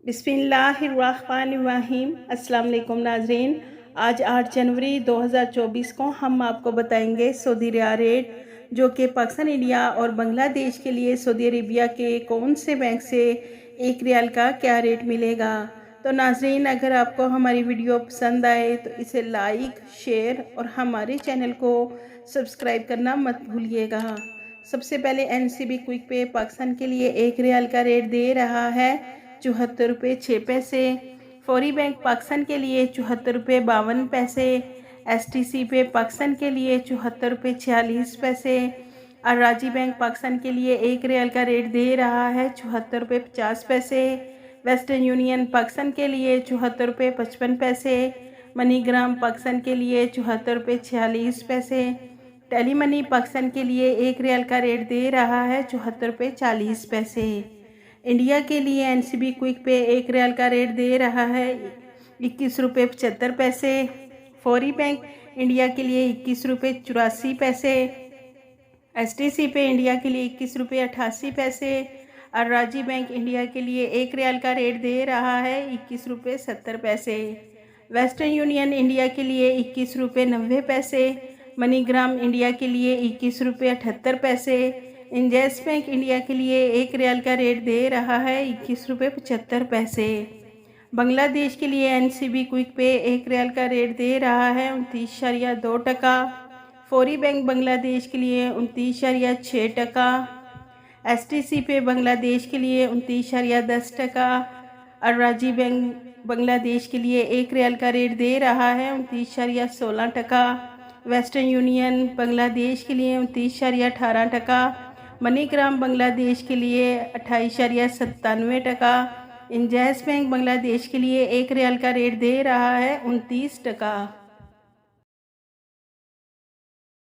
बिस्मिल्लाहिर्रहमानिर्रहीम। अस्सलाम वालेकुम नाज़रीन। आज 8 जनवरी 2024 को हम आपको बताएंगे सऊदी रियाल रेट, जो कि पाकिस्तान, इंडिया और बांग्लादेश के लिए सऊदी अरेबिया के कौन से बैंक से 1 रियाल का क्या रेट मिलेगा। तो नाज़रीन, अगर आपको हमारी वीडियो पसंद आए तो इसे लाइक, शेयर और हमारे चैनल को सब्सक्राइब करना मत भूलिएगा। सबसे पहले NCB क्विक पे पाकिस्तान के लिए 1 रियाल का रेट दे रहा है 74 रुपये 6 पैसे। फौरी बैंक पाकिस्तान के लिए 74 रुपये 52 पैसे। STC पे पाकिस्तान के लिए 74 रुपये 46 पैसे। और राजी बैंक पाकिस्तान के लिए 1 रियाल का रेट दे रहा है 74 रुपये 50 पैसे। वेस्टर्न यूनियन पाकिस्तान के लिए 74 रुपये 55 पैसे। मनीग्राम पाकिस्तान के लिए 74 रुपये 46 पैसे। टेली मनी पाकिस्तान के लिए 1 रियाल का रेट दे रहा है 74 रुपये 40 पैसे। इंडिया के लिए NCB क्विक पे 1 रियाल का रेट दे रहा है 21 रुपये 75 पैसे। फौरी बैंक इंडिया के लिए 21 रुपये 84 पैसे। STC पे इंडिया के लिए 21 रुपये 88 पैसे। और राजी बैंक इंडिया के लिए 1 रियाल का रेट दे रहा है 21 रुपये 70 पैसे। वेस्टर्न यूनियन इंडिया के लिए 21 रुपये 90 पैसे। मनीग्राम इंडिया के लिए 21 रुपये 78 पैसे। इंजैस बैंक इंडिया के लिए 1 रियाल का रेट दे रहा है 21 रुपये 75 पैसे। बांग्लादेश के लिए NCB क्विक पे 1 रियाल का रेट दे रहा है 29.2 टका। फौरी बैंक बांग्लादेश के लिए 29.6 टका। STC पे बांग्लादेश के लिए 29.10 टका। और राजी बैंक बांग्लादेश के लिए 1 रियाल का रेट दे रहा है 29.16 टका। वेस्टर्न यूनियन बांग्लादेश के लिए 29.18 टका। मनीग्राम बांग्लादेश के लिए 28.97 टका। इंजैस बैंक बांग्लादेश के लिए 1 रियाल का रेट दे रहा है 29 टका।